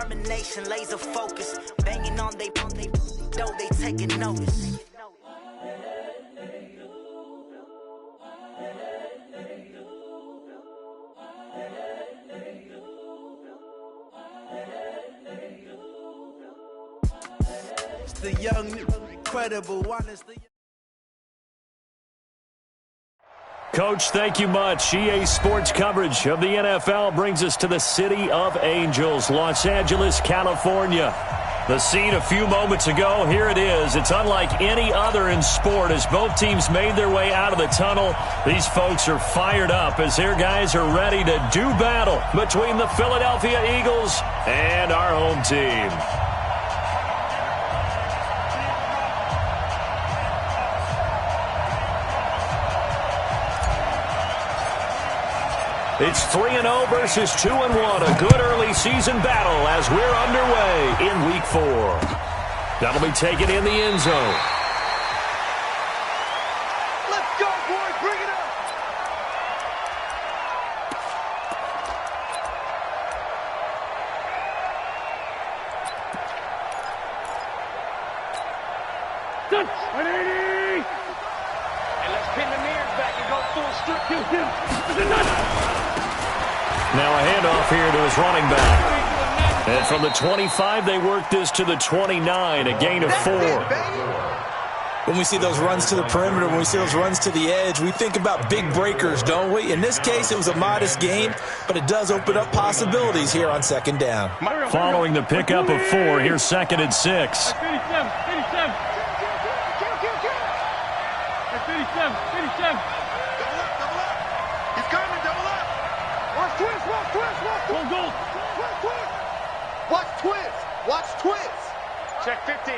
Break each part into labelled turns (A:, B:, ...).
A: determination, laser focus, banging on they though they taking notice. It's the young, incredible one.
B: Coach, thank you much. EA Sports coverage of the NFL brings us to the City of Angels, Los Angeles, California. The scene a few moments ago, here it is. It's unlike any other in sport as both teams made their way out of the tunnel. These folks are fired up as their guys are ready to do battle between the Philadelphia Eagles and our home team. It's 3-0 versus 2-1. A good early season battle as we're underway in Week 4. That'll be taken in the end zone.
C: Let's go, boys. Bring it up. Touch. 180. And let's pin the mirrors back and go full strip. Kill.
B: Now a handoff here to his running back. And from the 25, they work this to the 29, a gain of 4.
D: When we see those runs to the perimeter, when we see those runs to the edge, we think about big breakers, don't we? In this case, it was a modest gain, but it does open up possibilities here on second down.
B: Following the pickup of 4, here's 2nd and 6.
C: 57. 57. He's coming, double up. Watch twist. Watch twist. Check 50.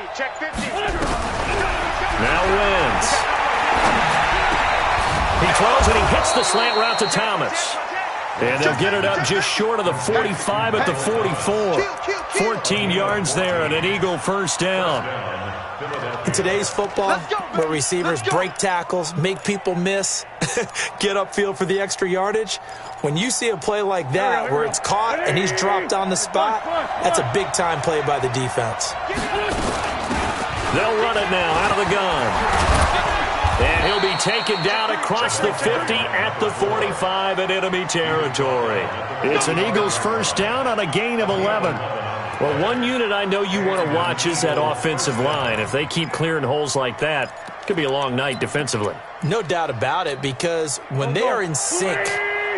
B: Now wins. He throws and he hits the slant route to Thomas. And they'll get it up just short of the 45 at the 44. 14 yards there and an Eagle first down.
D: In today's football, where receivers break tackles, make people miss, get upfield for the extra yardage, when you see a play like that where it's caught and he's dropped on the spot, that's a big-time play by the defense.
B: They'll run it now out of the gun. And he'll be taken down across the 50 at the 45 in enemy territory. It's an Eagles first down on a gain of 11. Well, one unit I know you want to watch is that offensive line. If they keep clearing holes like that, it could be a long night defensively.
D: No doubt about it, because when they are in sync,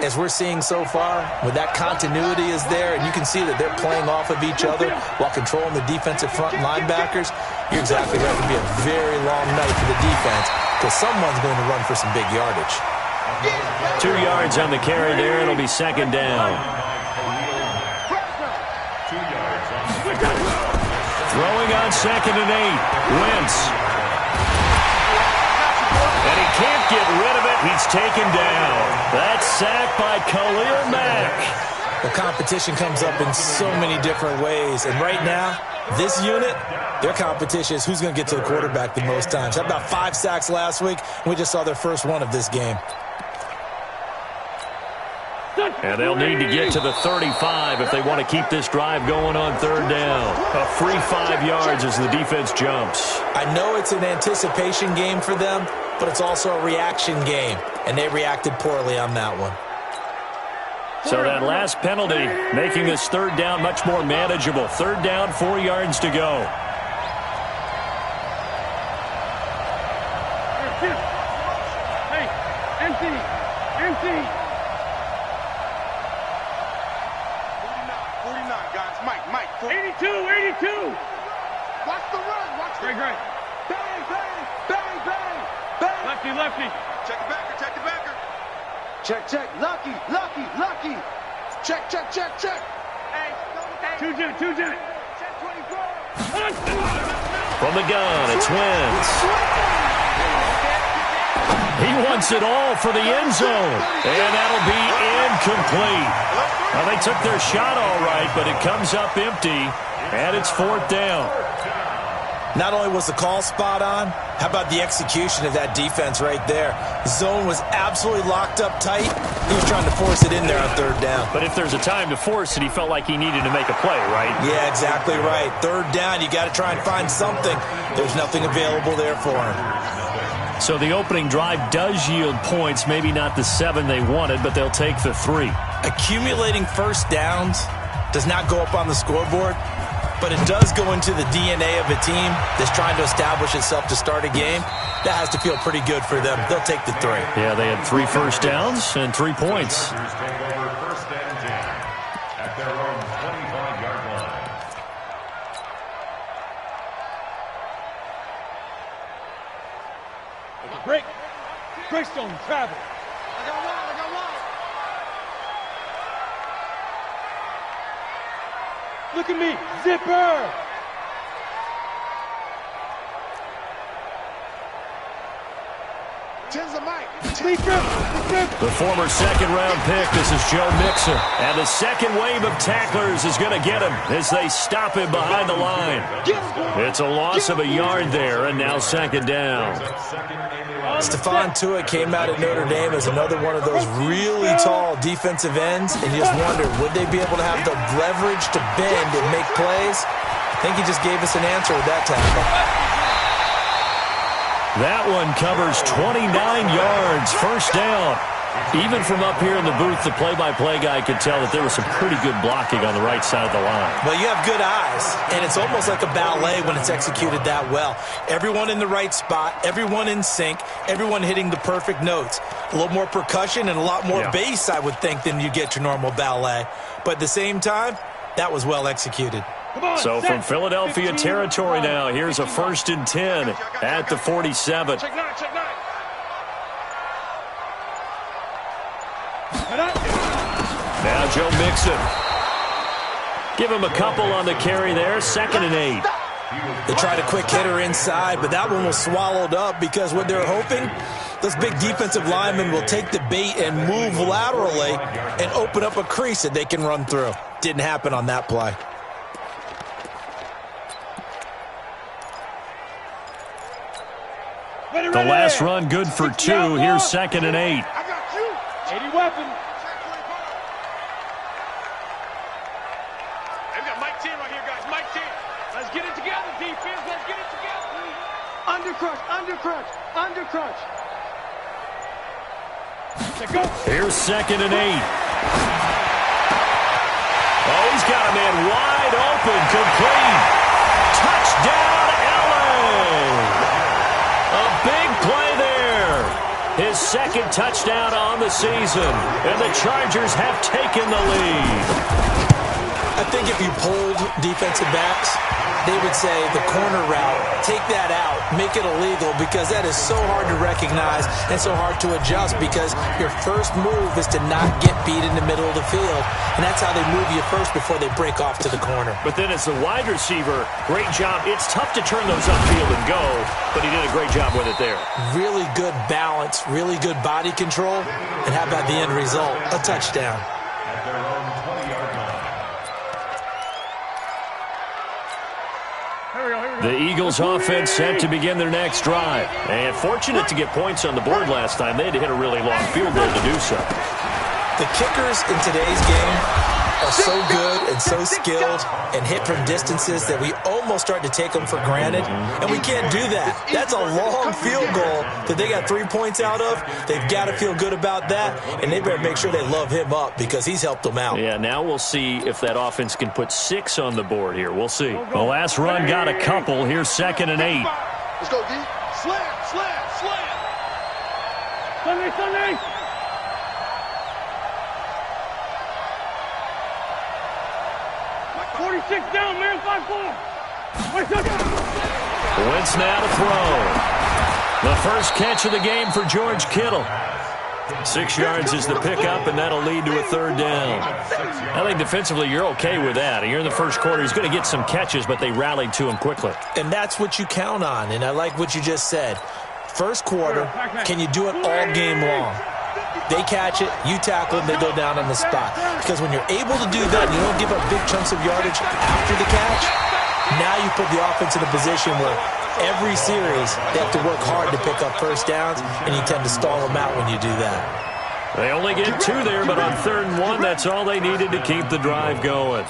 D: as we're seeing so far, when that continuity is there and you can see that they're playing off of each other while controlling the defensive front linebackers, you're exactly right. It could be a very long night for the defense because someone's going to run for some big yardage.
B: 2 yards on the carry there. It'll be second down. Throwing on 2nd and 8. Wentz. And he can't get rid of it. He's taken down. That's sacked by Khalil Mack.
D: The competition comes up in so many different ways. And right now, this unit, their competition is who's going to get to the quarterback the most times. Had about 5 sacks last week, and we just saw their first one of this game.
B: And they'll need to get to the 35 if they want to keep this drive going on 3rd down. A free 5 yards as the defense jumps.
D: I know it's an anticipation game for them, but it's also a reaction game, and they reacted poorly on that one.
B: So that last penalty making this 3rd down much more manageable. 3rd down, 4 yards to go.
C: Hey, empty. 49, guys. Mike. 82. Watch the run. Great. Bang. Lefty. Check the backer. Check. Lucky. Check. Hey. 2 jet. Check 24.
B: From the gun, it's Wentz. He wants it all for the end zone. And that'll be incomplete. Well, they took their shot all right, but it comes up empty, and it's 4th down.
D: Not only was the call spot on, how about the execution of that defense right there? The zone was absolutely locked up tight. He was trying to force it in there on third down.
B: But if there's a time to force it, he felt like he needed to make a play, right?
D: Yeah, exactly right. Third down, you got to try and find something. There's nothing available there for him.
B: So the opening drive does yield points, maybe not the 7 they wanted, but they'll take the 3.
D: Accumulating first downs does not go up on the scoreboard, but it does go into the DNA of a team that's trying to establish itself to start a game. That has to feel pretty good for them. They'll take the 3.
B: Yeah, they had 3 first downs and 3 points.
C: Break stone, travel. I got one. Look at me, zipper.
B: The former second-round pick, this is Joe Mixon. And the second wave of tacklers is going to get him as they stop him behind the line. It's a loss of a yard there, and now second down.
D: Stephon Tuitt came out of Notre Dame as another one of those really tall defensive ends, and you just wonder, would they be able to have the leverage to bend and make plays? I think he just gave us an answer with that tackle.
B: That one covers 29 yards, first down. Even from up here in the booth, the play-by-play guy could tell that there was some pretty good blocking on the right side of the line.
D: Well, you have good eyes, and it's almost like a ballet when it's executed that well. Everyone in the right spot, everyone in sync, everyone hitting the perfect notes. A little more percussion and a lot more bass, I would think, than you get your normal ballet. But at the same time, that was well executed.
B: So from Philadelphia territory now, here's a 1st and 10 at the 47. Now Joe Mixon. Give him a couple on the carry there, 2nd and 8.
D: They tried a quick hitter inside, but that one was swallowed up because what they're hoping, those big defensive linemen will take the bait and move laterally and open up a crease that they can run through. Didn't happen on that play.
B: The last run good for 2. Here's 2nd and 8.
C: 80 weapon. They've got Mike 10 right here, guys. Mike 10. Let's get it together, defense. Let's get it together. Undercrush, undercrush, undercrush. Let's go.
B: Here's 2nd and 8. Oh, he's got a man wide open, complete. Touchdown, LA. A big play there. His 2nd touchdown on the season. And the Chargers have taken the lead.
D: I think if you polled defensive backs, they would say the corner route, take that out, make it illegal, because that is so hard to recognize and so hard to adjust, because your first move is to not get beat in the middle of the field. And that's how they move you first before they break off to the corner.
B: But then as the wide receiver, great job. It's tough to turn those upfield and go, but he did a great job with it there.
D: Really good balance, really good body control, and how about the end result? A touchdown.
B: The Eagles offense set to begin their next drive. And fortunate to get points on the board last time. They had to hit a really long field goal to do so.
D: The kickers in today's game are so good and so skilled and hit from distances that we almost start to take them for granted. And we can't do that. That's a long field goal that they got 3 points out of. They've got to feel good about that. And they better make sure they love him up because he's helped them out.
B: Yeah, now we'll see if that offense can put 6 on the board here. We'll see. The last run got a couple. Here's 2nd and 8.
C: Let's go, D. Slam, slam, slam. Sunday, Sunday. Down, man, 5-4.
B: Wentz now to throw. The first catch of the game for George Kittle. 6 yards is the pickup, and that'll lead to a 3rd down. I think defensively you're okay with that. Here in the first quarter, he's going to get some catches, but they rallied to him quickly.
D: And that's what you count on, and I like what you just said. First quarter, can you do it all game long? They catch it, you tackle them, they go down on the spot. Because when you're able to do that and you don't give up big chunks of yardage after the catch, Now you put the offense in a position where every series they have to work hard to pick up first downs, and you tend to stall them out when you do that.
B: They only get 2 there, but on 3rd and 1, that's all they needed to keep the drive going.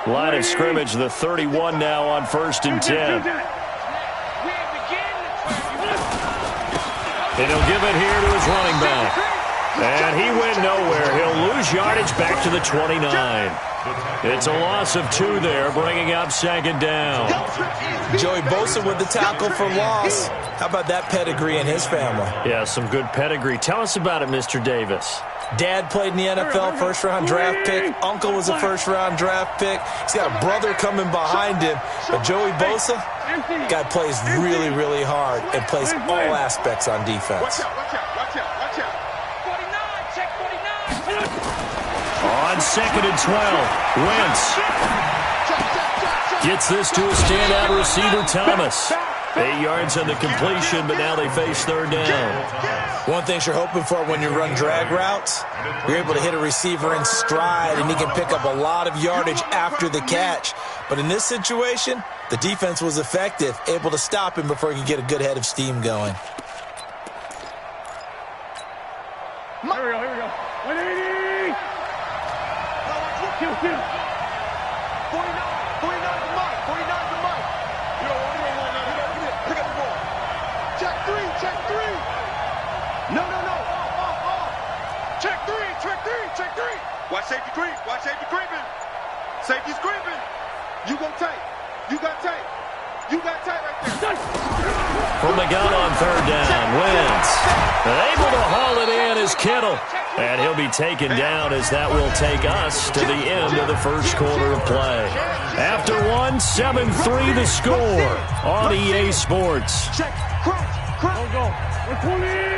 B: Line of scrimmage, the 31 now on 1st and 10. And he'll give it here to his running back. And he went nowhere. He'll lose yardage back to the 29. It's a loss of 2 there, bringing up 2nd down.
D: Joey Bosa with the tackle for loss. How about that pedigree in his family?
B: Yeah, some good pedigree. Tell us about it, Mr. Davis.
D: Dad played in the NFL, first-round draft pick. Uncle was a first-round draft pick. He's got a brother coming behind him. But Joey Bosa, guy plays really, really hard and plays all aspects on defense.
C: Watch out. 49, check 49.
B: On 2nd and 12, Wentz gets this to a standout receiver, Thomas. 8 yards on the completion, but now they face 3rd down.
D: One thing you're hoping for when you run drag routes, you're able to hit a receiver in stride, and he can pick up a lot of yardage after the catch. But in this situation, the defense was effective, able to stop him before he could get a good head of steam going.
C: Here we go. 180. Kill. 49 is mine. 49 is mine. You don't want it. Pick up the ball. Check 3. No. Check 3. Watch safety creeping. Safety's creeping. You go tight. You got tight right there.
B: From the gun on 3rd down, Wentz able to haul it in is Kittle. And he'll be taken down as that will take us to the end of the first quarter of play. After 1, 7-3 the score on EA Sports.
C: Check. Go. 120.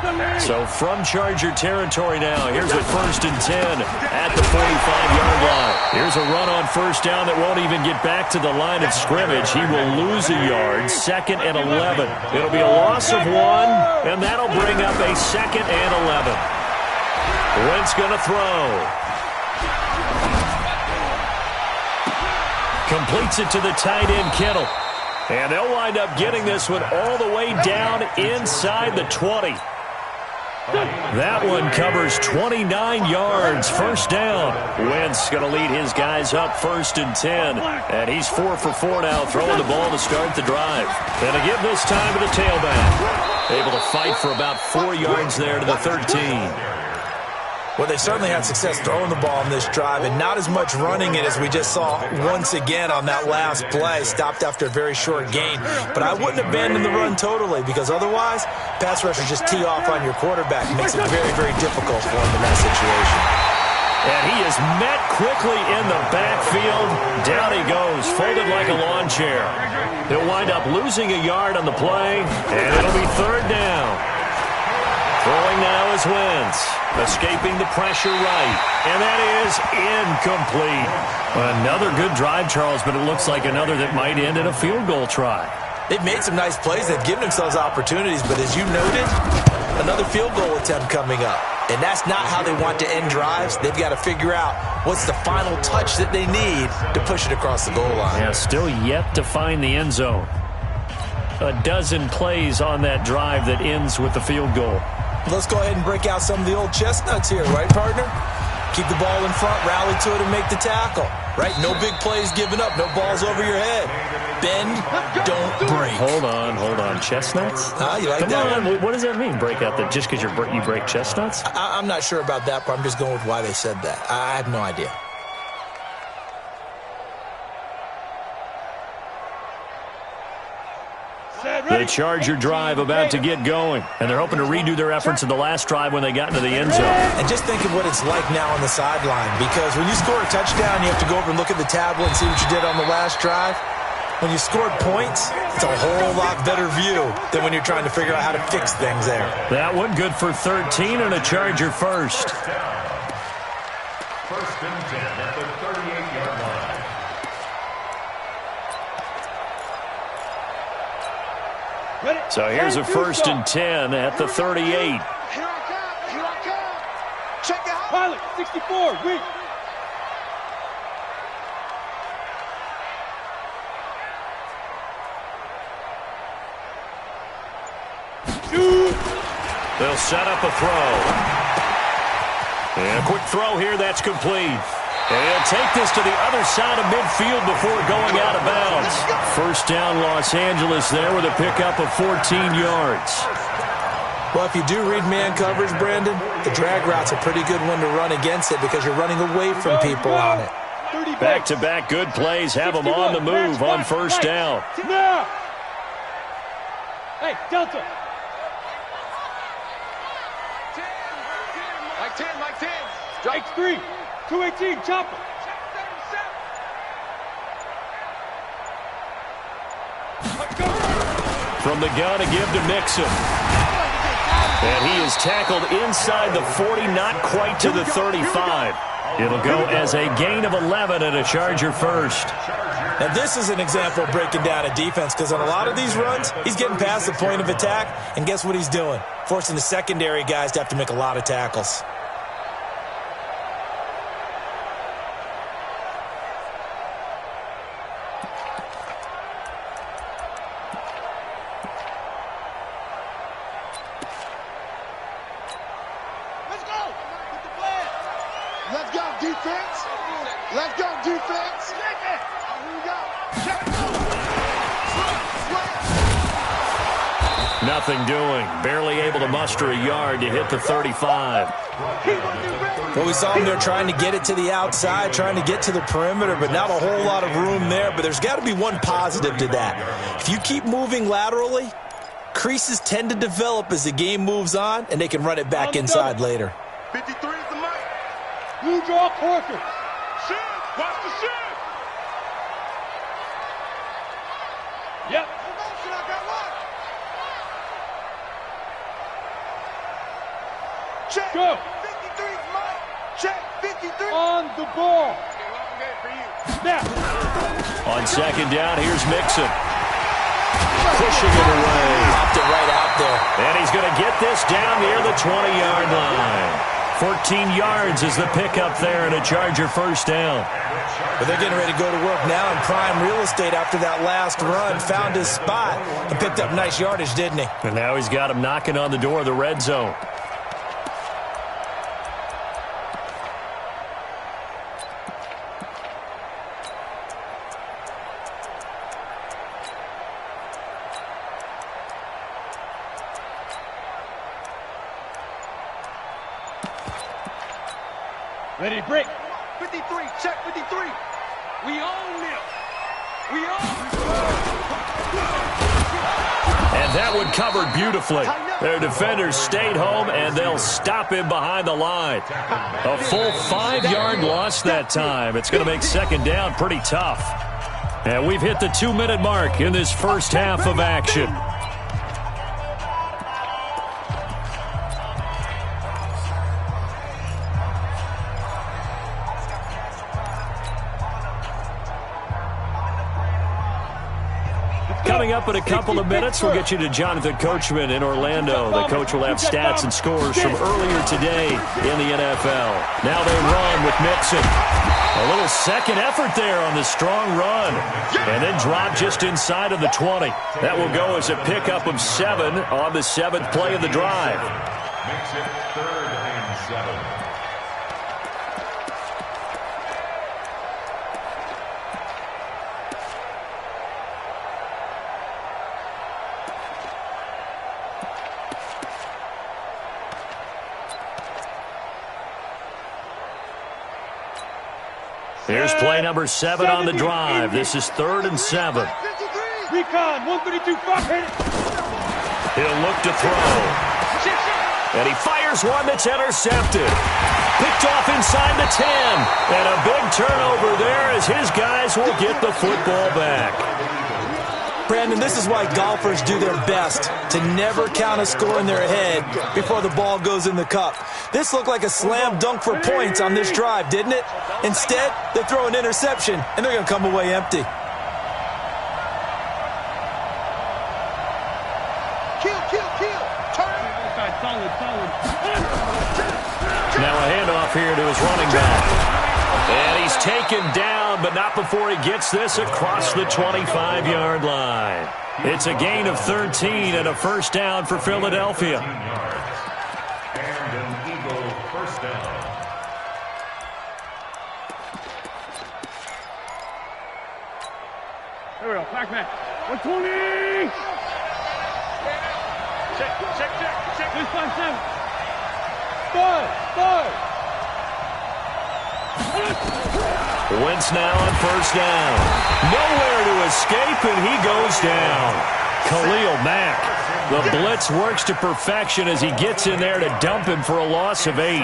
C: Sunday.
B: So from Charger territory now, here's a 1st and 10 at the 45-yard line. Here's a run on 1st down that won't even get back to the line of scrimmage. He will lose a yard, 2nd and 11. It'll be a loss of 1, and that'll bring up a 2nd and 11. Wentz going to throw. Completes it to the tight end, Kittle. And they'll wind up getting this one all the way down inside the 20. That one covers 29 yards. 1st down. Wentz going to lead his guys up 1st and 10. And he's 4 for 4 now, throwing the ball to start the drive. And to give this time to the tailback. Able to fight for about 4 yards there to the 13.
D: Well, they certainly had success throwing the ball on this drive and not as much running it as we just saw once again on that last play. Stopped after a very short gain. But I wouldn't abandon the run totally because otherwise, pass rushers just tee off on your quarterback. It makes it very, very difficult for him in that situation.
B: And he is met quickly in the backfield. Down he goes, folded like a lawn chair. He'll wind up losing a yard on the play, and it'll be 3rd down. Throwing now is Wentz, escaping the pressure right, and that is incomplete. Another good drive, Charles, but it looks like another that might end in a field goal try.
D: They've made some nice plays. They've given themselves opportunities, but as you noted, another field goal attempt coming up. And that's not how they want to end drives. They've got to figure out what's the final touch that they need to push it across the goal line.
B: Yeah, still yet to find the end zone. A dozen plays on that drive that ends with the field goal.
D: Let's go ahead and break out some of the old chestnuts here, right, partner? Keep the ball in front, rally to it, and make the tackle, right? No big plays given up, no balls over your head. Bend, don't break.
B: Hold on. Chestnuts?
D: You like
B: Come
D: that
B: on.
D: one?
B: What does that mean, break out? Just because you break chestnuts?
D: I'm not sure about that, but I'm just going with why they said that. I have no idea.
B: The Charger drive about to get going, and they're hoping to redo their efforts in the last drive when they got into the end zone.
D: And just think of what it's like now on the sideline, because when you score a touchdown, you have to go over and look at the tablet and see what you did on the last drive. When you scored points, it's a whole lot better view than when you're trying to figure out how to fix things there.
B: That one good for 13 and a Charger first.
E: 1st and 10 at the 38-yard line.
B: So here's a 1st and 10 at the 38.
C: Here I come. Check it out. Pilot, 64, weak.
B: They'll set up a throw. And a quick throw here, that's complete. And take this to the other side of midfield before going out of bounds. First down, Los Angeles there with a pickup of 14 yards.
D: Well, if you do read man coverage, Brandon, the drag route's a pretty good one to run against it because you're running away from people on it.
B: Back-to-back good plays have them on the move on first down.
C: Hey, Delta.
F: Mike 10.
C: Strike 3. 218, chopper.
B: From the gun, a give to Mixon. And he is tackled inside the 40, not quite to the 35. It'll go as a gain of 11 and a Charger first.
D: Now, this is an example of breaking down a defense because on a lot of these runs, he's getting past the point of attack, and guess what he's doing? Forcing the secondary guys to have to make a lot of tackles.
B: Nothing doing. Barely able to muster a yard to hit the 35.
D: Well, we saw him there trying to get it to the outside, trying to get to the perimeter, but not a whole lot of room there. But there's got to be one positive to that. If you keep moving laterally, creases tend to develop as the game moves on, and they can run it back inside later.
F: 53 is the mic.
C: Blue draw quarter.
F: Shoot. Watch the shoot.
C: Yep.
F: Check.
C: Go.
F: 53 is Mike. Check. 53.
C: On the ball. Snap.
B: On second down, here's Mixon. Pushing it away.
D: Popped it right out there.
B: And he's going to get this down near the 20-yard line. 14 yards is the pickup there and a Charger first down.
D: But they're getting ready to go to work now in prime real estate after that last run. Found his spot and picked up nice yardage, didn't he?
B: And now he's got him knocking on the door of the red zone.
C: Ready to break.
F: 53. Check 53.
C: We own them. We own
B: And that one covered beautifully. Their defenders stayed home, and they'll stop him behind the line. A full 5-yard loss that time. It's going to make second down pretty tough. And we've hit the 2-minute mark in this first half of action. Coming up in a couple of minutes, we'll get you to Jonathan Coachman in Orlando. The coach will have stats and scores from earlier today in the NFL. Now they run with Mixon. A little second effort there on the strong run. And then drop just inside of the 20. That will go as a pickup of 7 on the 7th play of the drive.
E: Makes it 3rd and 7.
B: Here's play number 7 on the drive. This is 3rd and 7.
C: Recon, 132, 5, hit it.
B: He'll look to throw. And he fires one that's intercepted. Picked off inside the 10. And a big turnover there as his guys will get the football back.
D: Brandon, this is why golfers do their best to never count a score in their head before the ball goes in the cup. This looked like a slam dunk for points on this drive, didn't it? Instead, they throw an interception, and they're going to come away empty.
F: Kill. Turn.
C: Solid.
B: Now a handoff here to his running back. And he's taken down, but not before he gets this across the 25-yard line. It's a gain of 13 and a first down for Philadelphia.
E: down.
C: Here we go, Pac-Man. 120! Check. 657. Start.
B: Wentz now on first down. Nowhere to escape, and he goes down. Khalil Mack. The blitz works to perfection as he gets in there to dump him for a loss of 8.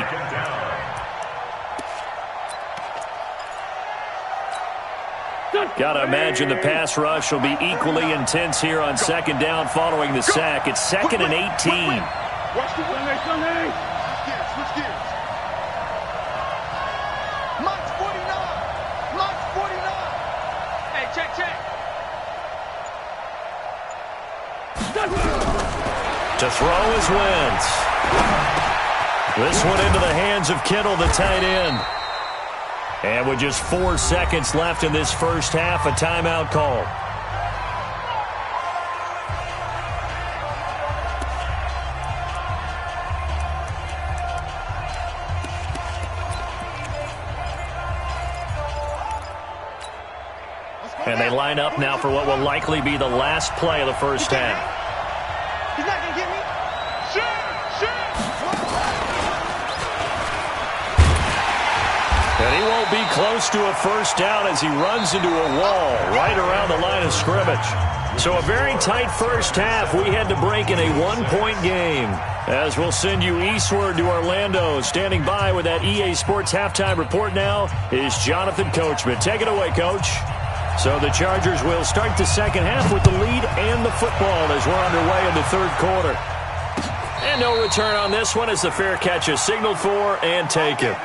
B: Got to imagine the pass rush will be equally intense here on second down following the sack. It's 2nd and 18.
F: Watch the Sunday. Switch gears. Max 49.
C: Hey, check.
B: To throw is Wentz. This one into the hands of Kittle, the tight end. And with just 4 seconds left in this first half, a timeout call. And they line up now for what will likely be the last play of the first half.
F: He's not going to get me. Shoot.
B: And he won't be close to a first down as he runs into a wall right around the line of scrimmage. So a very tight first half. We had to break in a 1-point game. As we'll send you eastward to Orlando. Standing by with that EA Sports halftime report now is Jonathan Coachman. Take it away, Coach. So the Chargers will start the second half with the lead and the football as we're underway in the third quarter. And no return on this one as the fair catch is signaled for and taken.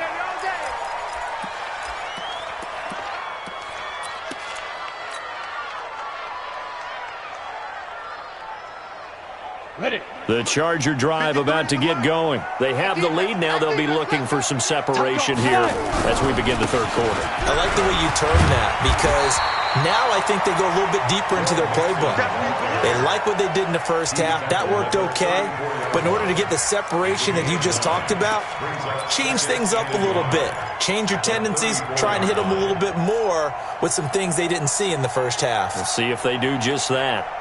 C: Ready.
B: The Charger drive about to get going. They have the lead. Now they'll be looking for some separation here as we begin the third quarter.
D: I like the way you term that because now I think they go a little bit deeper into their playbook. They like what they did in the first half. That worked okay. But in order to get the separation that you just talked about, change things up a little bit. Change your tendencies. Try and hit them a little bit more with some things they didn't see in the first half.
B: We'll see if they do just that.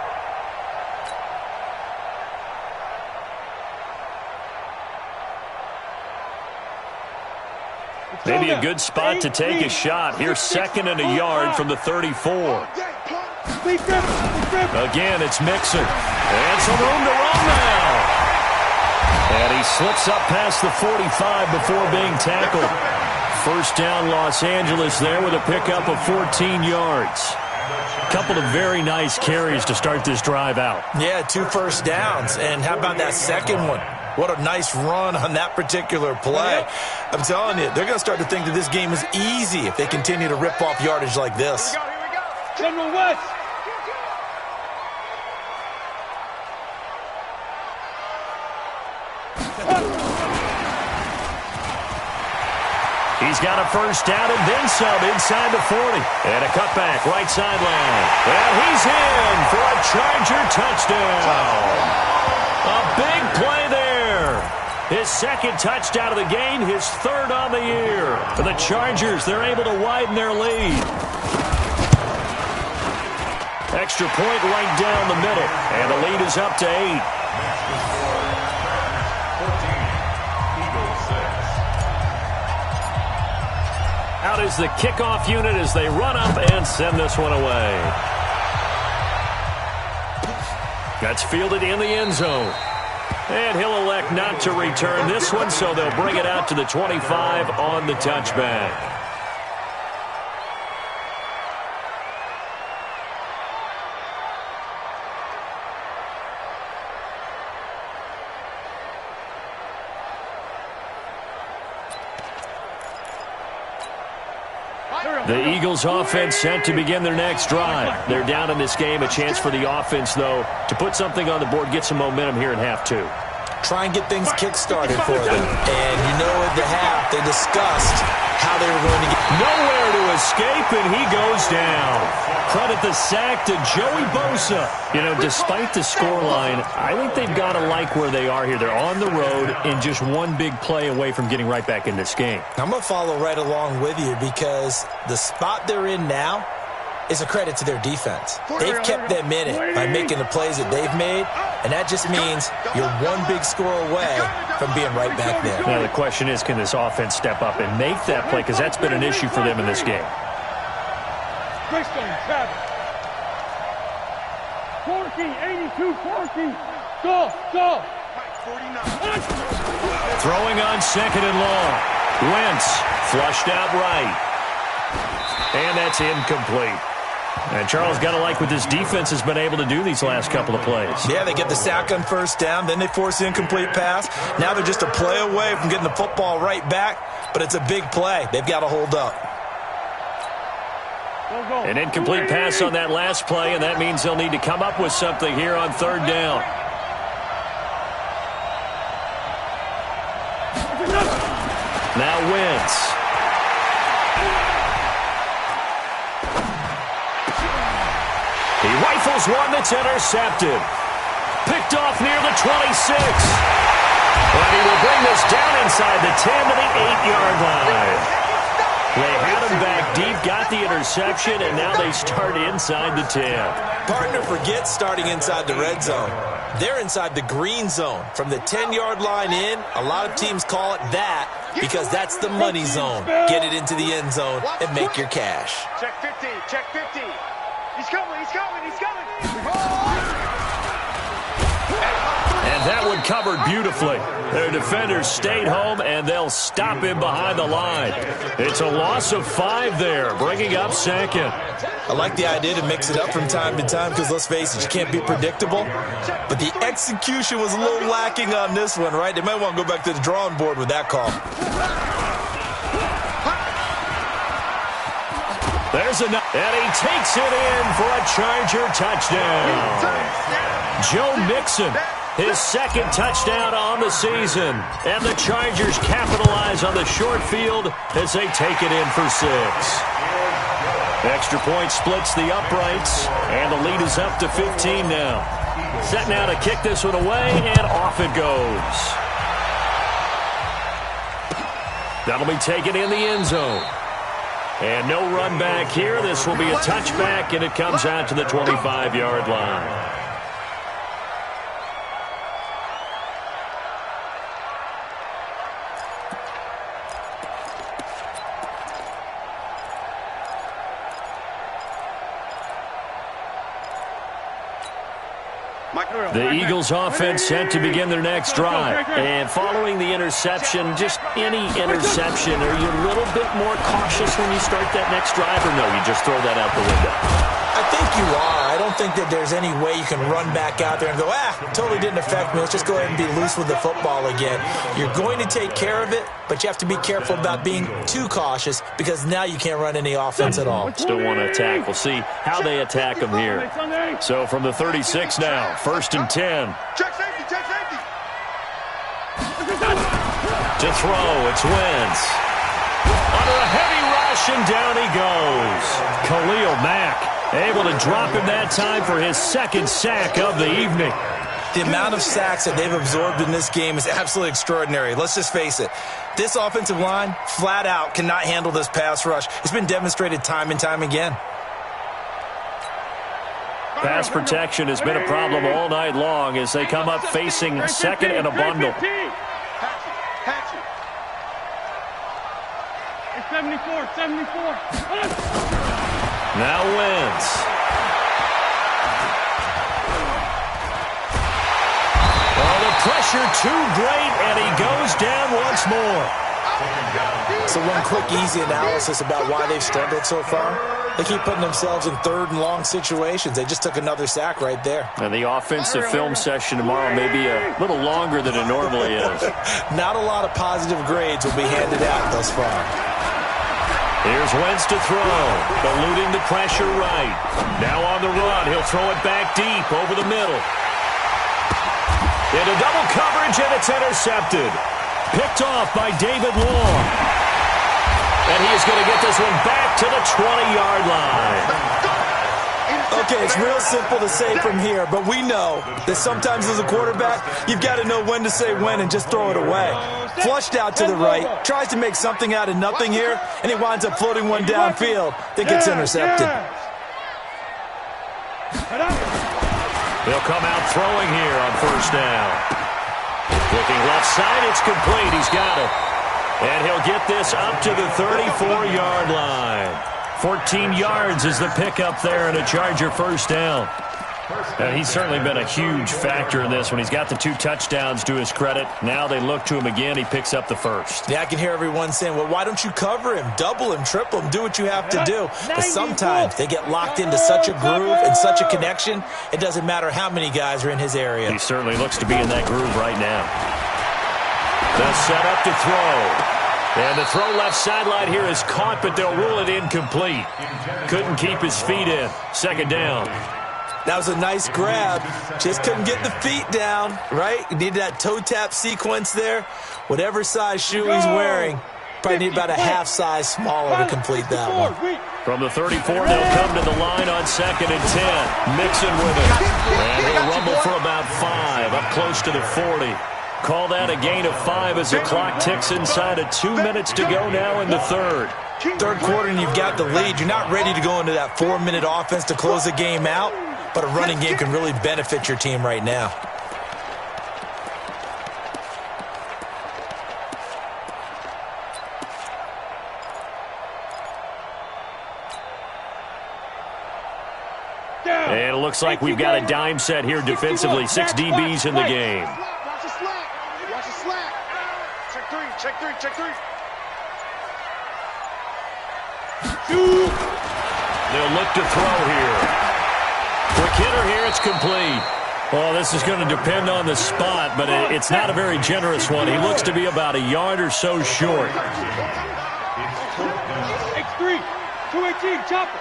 B: Maybe a good spot to take a shot. Here's 2nd and a yard from the 34. Again, it's Mixon. And some room to run now. And he slips up past the 45 before being tackled. First down, Los Angeles there with a pickup of 14 yards. Couple of very nice carries to start this drive out.
D: Yeah, 2 first downs. And how about that second one? What a nice run on that particular play. I'm telling you, they're going to start to think that this game is easy if they continue to rip off yardage like this.
C: Here we go. General West.
B: He's got a first down and then some inside the 40. And a cutback, right sideline. And he's in for a Charger touchdown. A big play there. His 2nd touchdown of the game, his 3rd on the year. For the Chargers, they're able to widen their lead. Extra point right down the middle. And the lead is up to 8. Out is the kickoff unit as they run up and send this one away. That's fielded in the end zone. And he'll elect not to return this one, so they'll bring it out to the 25 on the touchback. The Eagles offense set to begin their next drive. They're down in this game. A chance for the offense, though, to put something on the board, get some momentum here in half 2.
D: Try and get things kick-started for them. And you know at the half, they discussed how how they were going to get.
B: Nowhere to escape, and he goes down. Credit the sack to Joey Bosa. You know, despite the scoreline, I think they've got to like where they are here. They're on the road and just one big play away from getting right back in this game.
D: I'm going to follow right along with you because the spot they're in now is a credit to their defense. They've kept them in it by making the plays that they've made, and that just means you're one big score away from being right back there.
B: Now the question is, can this offense step up and make that play? Because that's been an issue for them in this game.
C: 40, 82, 40. Go, go.
B: Throwing on second and long. Wentz flushed out right. And that's incomplete. And Charles got to like what this defense has been able to do these last couple of plays.
D: Yeah, they get the sack on first down, then they force the incomplete pass. Now they're just a play away from getting the football right back, but it's a big play. They've got to hold up.
B: An incomplete pass on that last play, and that means they'll need to come up with something here on third down. Now Wentz. He rifles one that's intercepted. Picked off near the 26. And he will bring this down inside the 10 to the 8-yard line. They had him back deep, got the interception, and now they start inside the 10.
D: Partner forgets starting inside the red zone. They're inside the green zone. From the 10-yard line in, a lot of teams call it that because that's the money zone. Get it into the end zone and make your cash.
F: Check 50, check 50. He's coming, he's coming, he's coming.
B: And that one covered beautifully. Their defenders stayed home, and they'll stop him behind the line. It's a loss of 5 there, bringing up second.
D: I like the idea to mix it up from time to time because, let's face it, you can't be predictable. But the execution was a little lacking on this one, right? They might want to go back to the drawing board with that call.
B: There's enough, and he takes it in for a Charger touchdown. Joe Mixon, his second touchdown on the season. And the Chargers capitalize on the short field as they take it in for 6. Extra point splits the uprights, and the lead is up to 15 now. Set now to kick this one away, and off it goes. That'll be taken in the end zone. And no run back here. This will be a touchback, and it comes out to the 25-yard line. The Eagles offense set to begin their next drive. And following the interception, just any interception, are you a little bit more cautious when you start that next drive, or no, you just throw that out the window?
D: I think you are. I don't think that there's any way you can run back out there and go, totally didn't affect me. Let's just go ahead and be loose with the football again. You're going to take care of it, but you have to be careful about being too cautious because now you can't run any offense at all.
B: Still want to attack. We'll see how they attack them here. So from the 36 now, 1st and 10.
F: Check safety, check safety.
B: To throw, it's Wentz. Under a heavy rush, and down he goes. Khalil Mack able to drop him that time for his second sack of the evening.
D: The amount of sacks that they've absorbed in this game is absolutely extraordinary. Let's just face it. This offensive line, flat out, cannot handle this pass rush. It's been demonstrated time and time again.
B: Pass protection has been a problem all night long as they come up facing second and a bundle.
F: Hatch it.
C: It's 74, 74.
B: Now Wentz. Oh, the pressure too great, and he goes down once more.
D: So one quick, easy analysis about why they've struggled so far. They keep putting themselves in 3rd and long situations. They just took another sack right there.
B: And the offensive film session tomorrow may be a little longer than it normally is.
D: Not a lot of positive grades will be handed out thus far.
B: Here's Wentz to throw, eluding the pressure right. Now on the run, he'll throw it back deep over the middle. Into double coverage, and it's intercepted. Picked off by David Long. And he is going to get this one back to the 20-yard line.
D: Okay, it's real simple to say from here, but we know that sometimes as a quarterback, you've got to know when to say when and just throw it away. Flushed out to the right, tries to make something out of nothing here, and he winds up floating one downfield that gets intercepted.
B: He'll come out throwing here on first down. Looking left side, it's complete. He's got it. And he'll get this up to the 34-yard line. 14 yards is the pickup there and a Charger first down. He's certainly been a huge factor in this when he's got the 2 touchdowns to his credit. Now they look to him again. He picks up the first.
D: Yeah, I can hear everyone saying, well, why don't you cover him? Double him, triple him, do what you have to do. But sometimes they get locked into such a groove and such a connection, it doesn't matter how many guys are in his area.
B: He certainly looks to be in that groove right now. The setup to throw. And the throw left sideline here is caught, but they'll rule it incomplete. Couldn't keep his feet in. Second down.
D: That was a nice grab. Just couldn't get the feet down, right? You need that toe tap sequence there. Whatever size shoe he's wearing, probably need about a half size smaller to complete that one.
B: From the 34, they'll come to the line on 2nd and 10. Mixon with it. And he'll rumble for about 5, up close to the 40. Call that a gain of 5 as the clock ticks inside of 2 minutes to go now in the third.
D: Third quarter and you've got the lead. You're not ready to go into that 4-minute offense to close the game out, but a running game can really benefit your team right now.
B: And it looks like we've got a dime set here defensively. 6 DBs in the game.
F: Watch the slack. Watch the slack. Check 3. Check 3. Check 3.
B: They'll look to throw here. Quick hitter here, it's complete. Well, this is going to depend on the spot, but it's not a very generous one. He looks to be about a yard or so short.
C: X3, 218, chopper.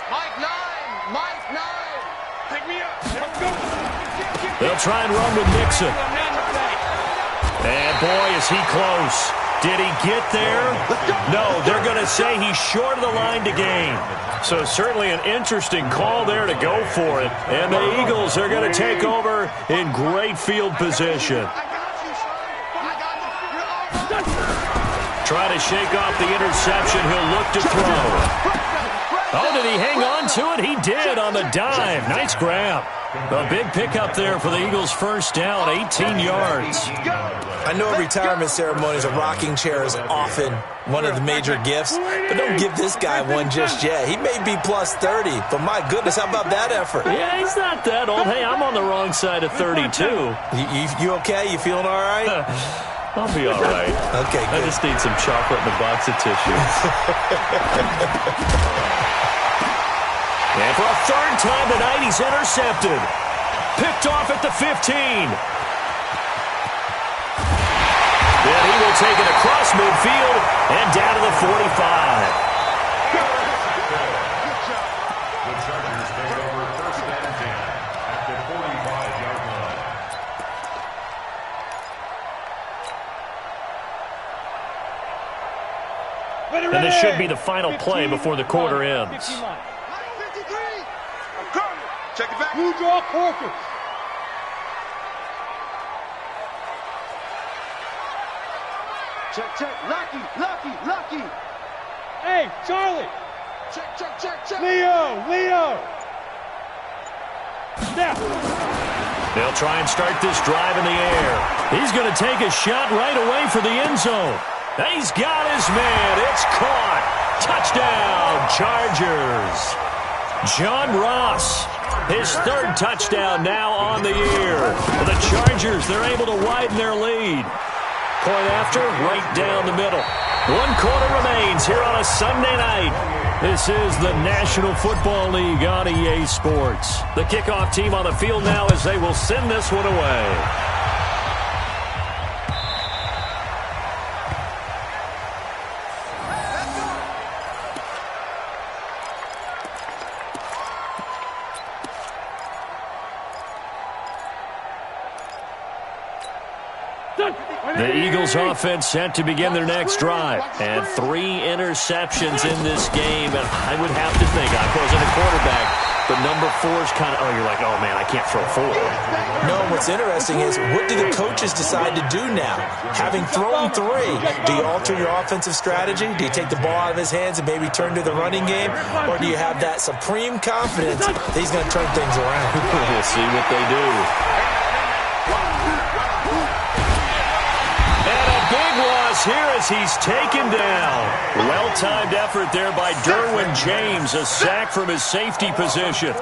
F: Mike 9. Pick me up. Let's go.
B: They'll try and run with Mixon. And boy, is he close. Did he get there? No, they're going to say he's short of the line to gain. So certainly an interesting call there to go for it. And the Eagles are going to take over in great field position. Try to shake off the interception. He'll look to throw. Oh, did he hang on to it? He did on the dive. Nice grab. A big pickup there for the Eagles' first down, 18 yards.
D: I know retirement ceremonies, a rocking chair is often one of the major gifts, but don't give this guy one just yet. He may be plus 30, but my goodness, how about that effort?
B: Yeah, he's not that old. Hey, I'm on the wrong side of 32.
D: You okay? You feeling all right?
B: I'll be all right.
D: Okay, good.
B: I just need some chocolate and a box of tissues. And for a third time tonight, he's intercepted. Picked off at the 15. Then he will take it across midfield and down to the 45.
E: The Chargers take over first and 10 at the 45-yard line.
B: And this should be the final play before the quarter ends.
F: Check it back.
C: You draw quarters.
F: Check. Lucky.
C: Hey, Charlie.
F: Check.
C: Leo. Now.
B: They'll try and start this drive in the air. He's going to take a shot right away for the end zone. He's got his man. It's caught. Touchdown, Chargers. John Ross, his third touchdown now on the year. The Chargers, they're able to widen their lead. Point after, right down the middle. 1 quarter remains here on a Sunday night. This is the National Football League on EA Sports. The kickoff team on the field now as they will send this one away. The Eagles offense set to begin their next drive. And 3 interceptions in this game. And I would have to think, I wasn't a quarterback, but number 4 is kind of, you're like, oh, man, I can't throw 4.
D: No, what's interesting is, what do the coaches decide to do now? Having thrown 3, do you alter your offensive strategy? Do you take the ball out of his hands and maybe turn to the running game? Or do you have that supreme confidence that he's going to turn things around?
B: We'll see what they do. And a big loss here as he's taken down. Well-timed effort there by Derwin James, a sack from his safety position.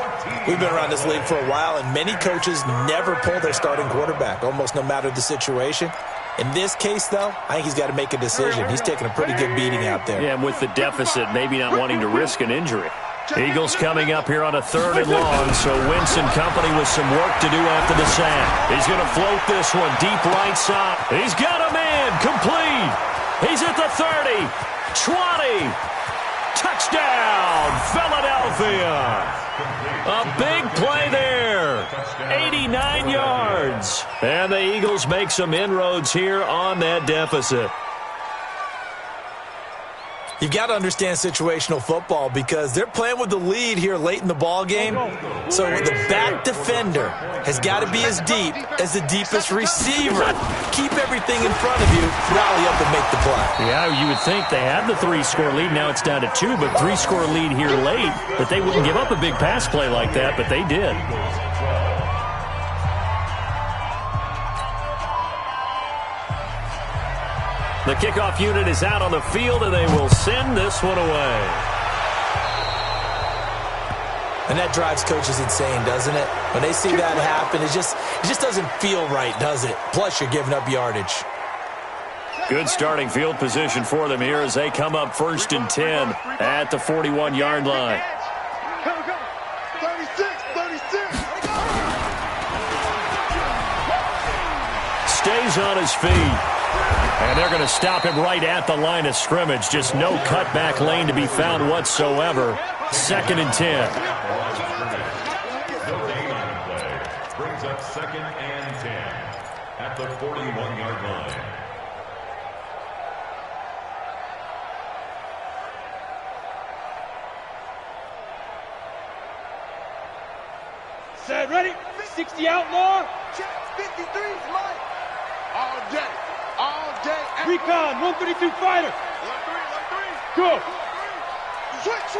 D: We've been around this league for a while, and many coaches never pull their starting quarterback, almost no matter the situation. In this case, though, I think he's got to make a decision. He's taking a pretty good beating out there.
B: Yeah, and with the deficit, maybe not wanting to risk an injury. Eagles coming up here on a 3rd and long, so Wentz and company with some work to do after the sack. He's going to float this one deep right side. He's got a man complete. He's at the 30, 20. Touchdown, Philadelphia. A big play there. 89 yards. And the Eagles make some inroads here on that deficit.
D: You've got to understand situational football because they're playing with the lead here late in the ball game. So the back defender has got to be as deep as the deepest receiver. Keep everything in front of you, rally up and make the play.
B: Yeah, you would think they had the 3-score lead. Now it's down to 2, but 3-score lead here late. But they wouldn't give up a big pass play like that, but they did. The kickoff unit is out on the field, and they will send this one away.
D: And that drives coaches insane, doesn't it? When they see that happen, it just doesn't feel right, does it? Plus, you're giving up yardage.
B: Good starting field position for them here as they come up 1st and 10 at the 41-yard line.
F: Come. 36.
B: Stays on his feet. And they're going to stop him right at the line of scrimmage. Just no cutback lane to be found whatsoever. 2nd and 10.
E: Brings up 2nd and 10 at the 41-yard line.
C: Set, ready? 60 outlaw.
F: Check 53's Mike. All day.
C: Recon, 132 fighter.
F: Like three.
C: Go.
F: Switch.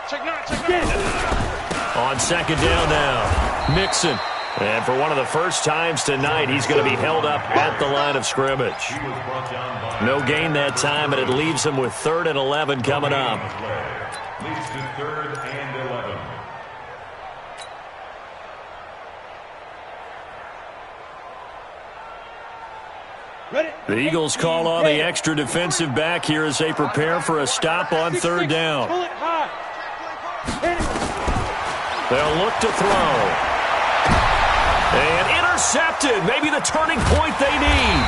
F: Check 9.
B: On 2nd down now, Mixon. And for one of the first times tonight, he's going to be held up at the line of scrimmage. No gain that time, and it leaves him with 3rd and 11 coming up.
E: Leads to 3rd and 11.
B: The Eagles call on the extra defensive back here as they prepare for a stop on 3rd down. They'll look to throw. And intercepted. Maybe the turning point they need.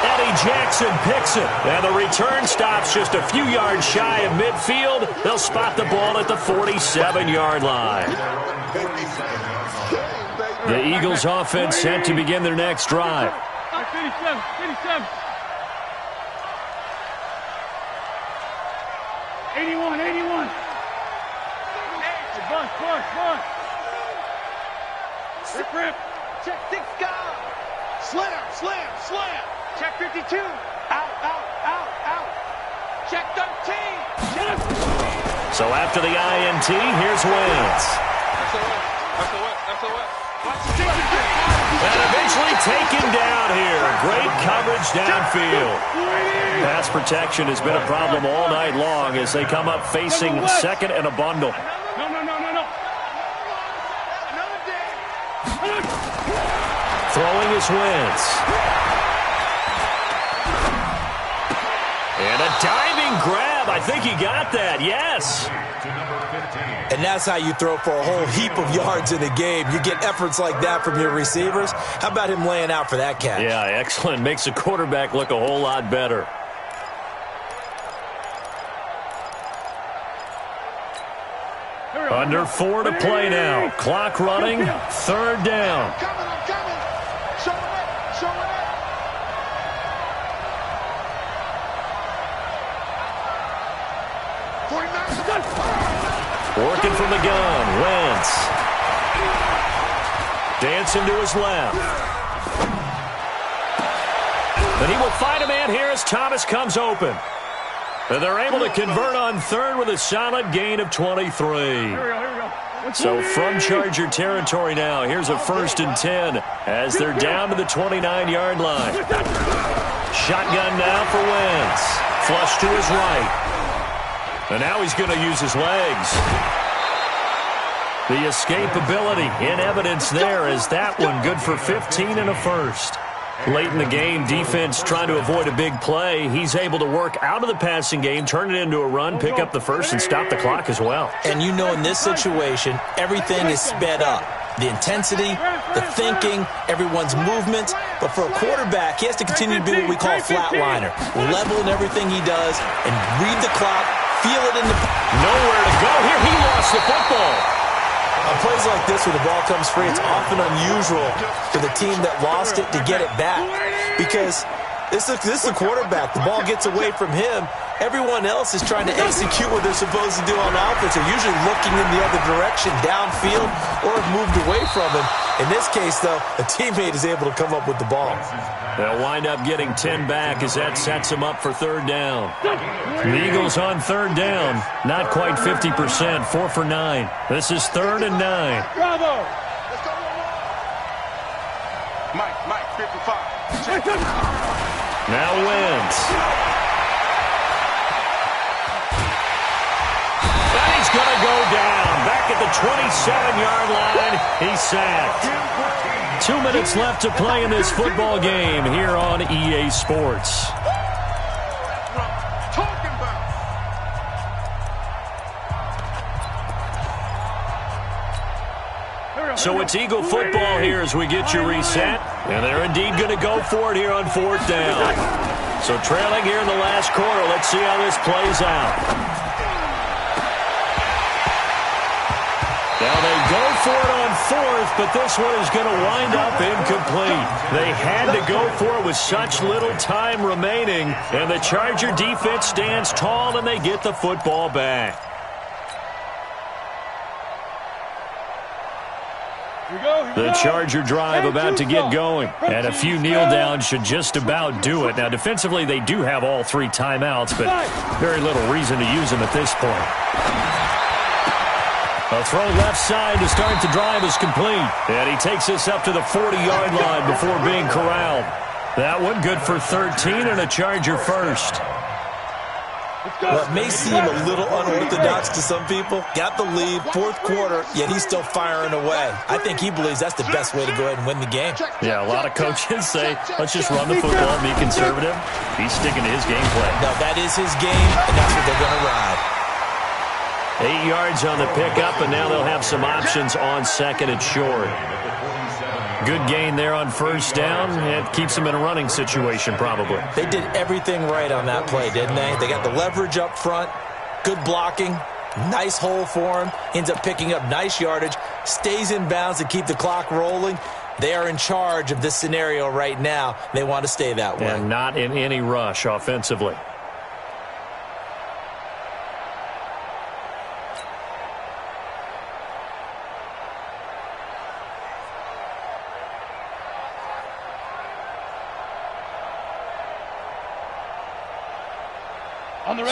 B: Eddie Jackson picks it. And the return stops just a few yards shy of midfield. They'll spot the ball at the 47-yard line. The Eagles offense set to begin their next drive.
C: 87. 81. Bus. Rip.
F: Check 6 guys. Slam. Check 52. Out. Check 13.
B: So after the INT, here's Wentz.
F: That's the what?
B: And eventually taken down here. Great coverage downfield. Pass protection has been a problem all night long as they come up facing 2nd and a bundle.
C: No.
B: Throwing is Wentz. And a diving grab. I think he got that. Yes.
D: And that's how you throw for a whole heap of yards in the game. You get efforts like that from your receivers. How about him laying out for that catch?
B: Yeah, excellent. Makes the quarterback look a whole lot better. Under 4 to play now. Clock running. 3rd down.
F: I'm coming. Showing up.
B: Working from the gun, Wentz. Dancing to his left. And he will find a man here as Thomas comes open. And they're able to convert on third with a solid gain of 23. So from Charger territory now, here's a 1st and 10 as they're down to the 29-yard line. Shotgun now for Wentz. Flush to his right. And now he's going to use his legs. The escapability in evidence there as that one good for 15 and a first. Late in the game, defense trying to avoid a big play. He's able to work out of the passing game, turn it into a run, pick up the first, and stop the clock as well.
D: And you know in this situation, everything is sped up. The intensity, the thinking, everyone's movement. But for a quarterback, he has to continue to be what we call a flatliner. Level in everything he does and read the clock, feel it in the...
B: Nowhere to go here. He lost the football.
D: On plays like this where the ball comes free, it's often unusual for the team that lost it to get it back. Because this is a quarterback. The ball gets away from him. Everyone else is trying to execute what they're supposed to do on offense. They're usually looking in the other direction, downfield, or have moved away from him. In this case, though, a teammate is able to come up with the ball.
B: They'll wind up getting 10 back as that sets them up for third down. The Eagles on third down, not quite 50%, 4 for 9. This is 3rd and 9.
F: Bravo! Mike, 55.
B: Now Wentz. And he's going to go down. Back at the 27-yard line, he's sacked. 2 minutes left to play in this football game here on EA Sports. So it's Eagle football here as we get you reset. And they're indeed going to go for it here on 4th down. So trailing here in the last quarter. Let's see how this plays out. Now they go for it on 4th, but this one is going to wind up incomplete. They had to go for it with such little time remaining. And the Charger defense stands tall and they get the football back. The Charger drive about to get going. And a few kneel downs should just about do it. Now, defensively, they do have all 3 timeouts, but very little reason to use them at this point. A throw left side to start the drive is complete. And he takes this up to the 40-yard line before being corralled. That one good for 13 and a Charger first.
D: Well, it may seem a little unorthodox to some people. Got the lead, 4th quarter, yet he's still firing away. I think he believes that's the best way to go ahead and win the game.
B: Yeah, a lot of coaches say, let's just run the football and be conservative. He's sticking to his game plan.
D: No, that is his game, and that's what they're going to ride.
B: 8 yards on the pickup, and now they'll have some options on 2nd and short. Good gain there on 1st down. It keeps them in a running situation, probably.
D: They did everything right on that play, didn't they? They got the leverage up front, good blocking, nice hole for him, ends up picking up nice yardage, stays in bounds to keep the clock rolling. They are in charge of this scenario right now. They want to stay that way.
B: And not in any rush offensively.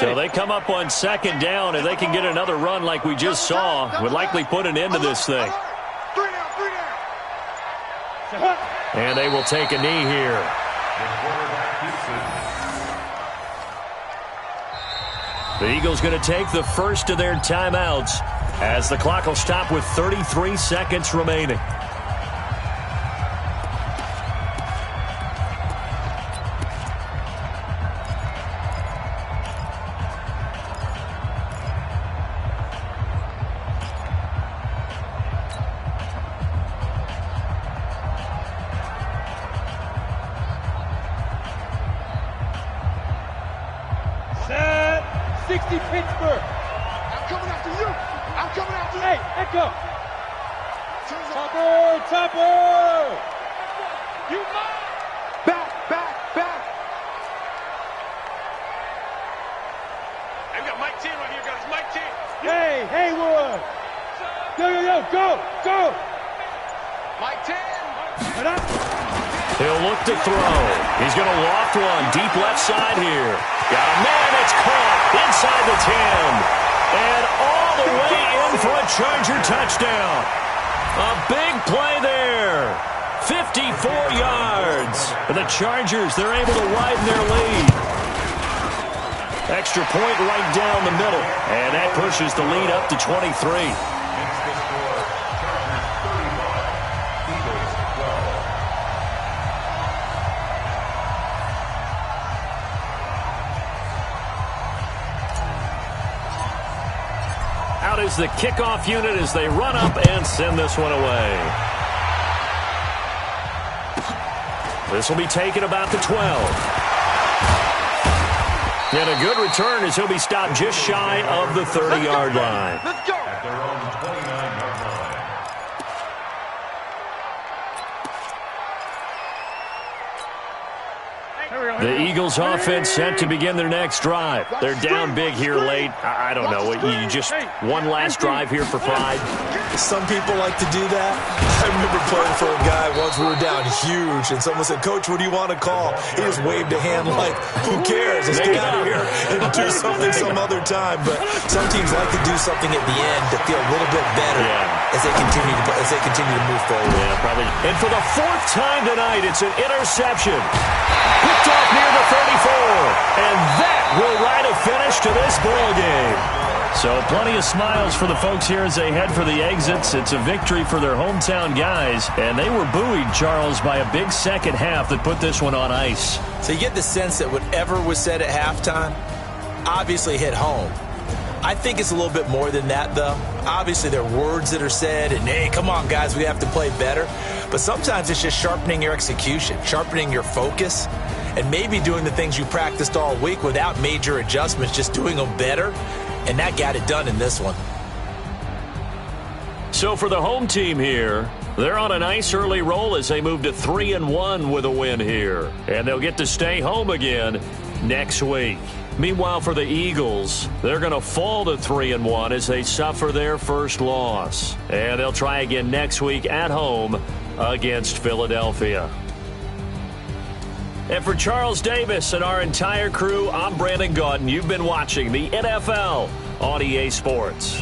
B: So they come up on 2nd down, and they can get another run like we just saw. Would likely put an end to this thing. And they will take a knee here. The Eagles going to take the first of their timeouts as the clock will stop with 33 seconds remaining.
F: Pittsburgh. I'm coming after you. I'm coming after you. Hey, Echo. Topper. You mine. Back. Hey, we got Mike Mike 10 right here, guys. Mike 10.
C: Hey, Haywood. Go.
F: Mike 10.
C: Get up.
B: He'll look to throw. He's going to loft one deep left side here. Got a man. It's caught inside the 10. And all the way in for a Charger touchdown. A big play there. 54 yards. And the Chargers, they're able to widen their lead. Extra point right down the middle. And that pushes the lead up to 23.
E: It's the score. Chargers 35, Eagles 12.
B: Out is the kickoff unit as they run up and send this one away. This will be taken about the 12. And a good return as he'll be stopped just shy of the 30-yard line.
F: Let's go.
E: At their own 29-yard line.
B: The Eagles offense set to begin their next drive. They're down big here late. I don't know. You just one last drive here for pride.
D: Some people like to do that. I remember playing for a guy once. We were down huge, and someone said, "Coach, what do you want to call?" He just waved a hand like, "Who cares? Let's get out of here and do something some other time." But some teams like to do something at the end to feel a little bit better as they continue to move forward.
B: Yeah, probably. And for the fourth time tonight, it's an interception. Picked off near the 34, and that will write a finish to this ball game. So plenty of smiles for the folks here as they head for the exits. It's a victory for their hometown guys, and they were buoyed, Charles, by a big second half that put this one on ice.
D: So you get the sense that whatever was said at halftime obviously hit home. I think it's a little bit more than that, though. Obviously, there are words that are said, and, hey, come on, guys, we have to play better. But sometimes it's just sharpening your execution, sharpening your focus, and maybe doing the things you practiced all week without major adjustments, just doing them better. And that got it done in this one.
B: So for the home team here, they're on a nice early roll as they move to 3-1 with a win here. And they'll get to stay home again next week. Meanwhile, for the Eagles, they're going to fall to 3-1 as they suffer their first loss. And they'll try again next week at home against Philadelphia. And for Charles Davis and our entire crew, I'm Brandon Gaudin. You've been watching the NFL on EA Sports.